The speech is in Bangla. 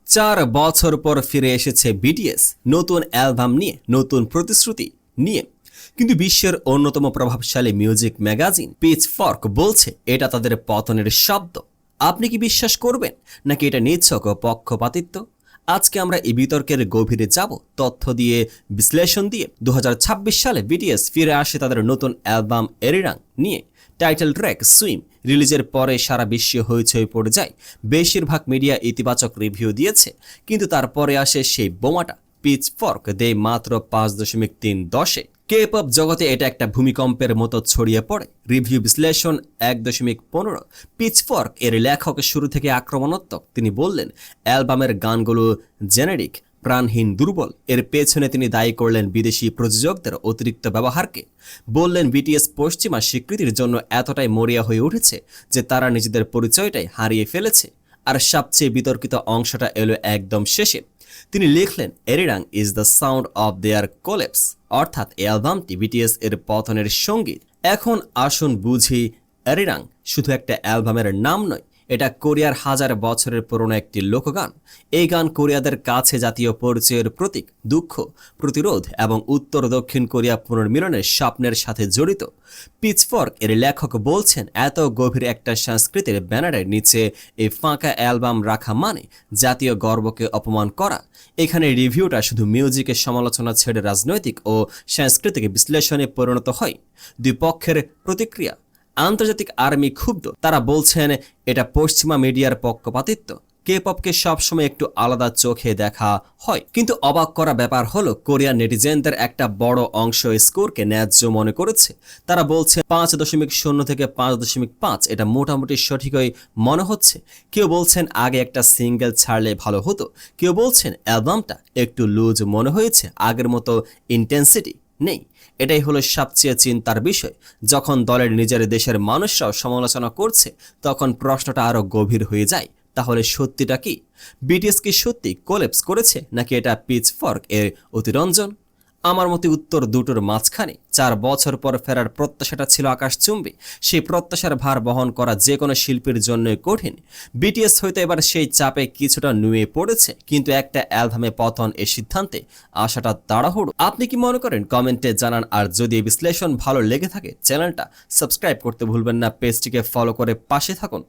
4 বছর পর ফিরে এসেছে বিটিএস নতুন অ্যালবাম নিয়ে, নতুন প্রতিশ্রুতি নিয়ে। কিন্তু বিশ্বের অন্যতম প্রভাবশালী মিউজিক ম্যাগাজিন পিচফর্ক বলছে এটা তাদের পতনের শব্দ। আপনি কি বিশ্বাস করবেন, নাকি এটা নিছক ও পক্ষপাতিত্ব? আজকে আমরা এই বিতর্কের গভীরে যাব, তথ্য দিয়ে, বিশ্লেষণ দিয়ে। 2026 সালে বিটিএস ফিরে আসে তাদের নতুন অ্যালবাম এরিরাং নিয়ে। টাইটেল ট্র্যাক সুইম রিলিজের পরে সারা বিশ্বে হইচই পড়ে যায়। বেশিরভাগ মিডিয়া ইতিবাচক রিভিউ দিয়েছে, কিন্তু তারপরে আসে সেই বোমাটা। পিচফর্ক দেয় মাত্র 5.3 কে পপ জগতে এটা একটা ভূমিকম্পের মতো ছড়িয়ে পড়ে। রিভিউ বিশ্লেষণ 1.15। পিচফর্ক এর লেখক শুরু থেকে আক্রমণাত্মক। তিনি বললেন অ্যালবামের গানগুলো জেনেরিক, প্রাণহীন, দুর্বল। এর পেছনে তিনি দায়ী করলেন বিদেশি প্রযোজকদের অতিরিক্ত ব্যবহারকে। বললেন বিটিএস পশ্চিমা স্বীকৃতির জন্য এতটাই মরিয়া হয়ে উঠেছে যে তারা নিজেদের পরিচয়টাই হারিয়ে ফেলেছে। আর সবচেয়ে বিতর্কিত অংশটা এলো একদম শেষে। তিনি লিখলেন Arirang is the sound of their collapse, অর্থাৎ এই অ্যালবামটি বিটিএস এর পতনের সঙ্গীত। এখন আসুন বুঝি, এরিরাং শুধু একটা অ্যালবামের নাম নয়, এটা কোরিয়ার হাজার বছরের পুরনো একটি লোকগান। এই গান কোরিয়াদের কাছে জাতীয় পরিচয়ের প্রতীক, দুঃখ, প্রতিরোধ এবং উত্তর দক্ষিণ কোরিয়া পুনর্মিলনের স্বপ্নের সাথে জড়িত। পিচফর্ক এর লেখক বলছেন এত গভীর একটা সংস্কৃতির ব্যানারের নিচে এই ফাঁকা অ্যালবাম রাখা মানে জাতীয় গর্বকে অপমান করা। এখানে রিভিউটা শুধু মিউজিকের সমালোচনা ছেড়ে রাজনৈতিক ও সাংস্কৃতিক বিশ্লেষণে পরিণত হয়। দুই পক্ষের প্রতিক্রিয়া। আন্তর্জাতিক আর্মি ক্ষুব্ধ, তারা বলছেন এটা পশ্চিমা মিডিয়ার পক্ষপাতিত্ব। কে পপকে সবসময় একটু আলাদা চোখে দেখা হয়, কিন্তু অবাক করা ব্যাপার হলো কোরিয়ান নেটিজেনদের একটা বড় অংশ স্কোরকে ন্যায্য মনে করেছে। তারা বলছে 5.0 থেকে 5.5 এটা মোটামুটি সঠিকই মনে হচ্ছে। কেউ বলছেন আগে একটা সিঙ্গেল ছাড়লে ভালো হতো, কেউ বলছেন অ্যালবামটা একটু লুজ মনে হয়েছে, আগের মতো ইন্টেন্সিটি নেই। এটাই হলো সবচেয়ে চিন্তার বিষয়। যখন দলের নিজের দেশের মানুষরাও সমালোচনা করছে, তখন প্রশ্নটা আরো গভীর হয়ে যায়, তাহলে সত্যিটা কি? বিটিএস কি সত্যি কোল্যাপস করেছে, নাকি এটা পিচফর্ক এর অতিরঞ্জন? আমার মতে উত্তর দুটোর মাঝখানে। 4 বছর পর ফেরার প্রত্যাশাটা ছিল আকাশচুম্বী। সেই প্রত্যাশার ভার বহন করা যে কোনো শিল্পীর জন্যই কঠিন। বিটিএস হয়তো এবার সেই চাপে কিছুটা নুয়ে পড়েছে, কিন্তু একটা অ্যালবামে পতন এ সিদ্ধান্তে আসাটা তাড়াহুড়ো। আপনি কি মনে করেন কমেন্টে জানান। আর যদি এই বিশ্লেষণ ভালো লেগে থাকে চ্যানেলটা সাবস্ক্রাইব করতে ভুলবেন না, পেজটিকে ফলো করে পাশে থাকুন।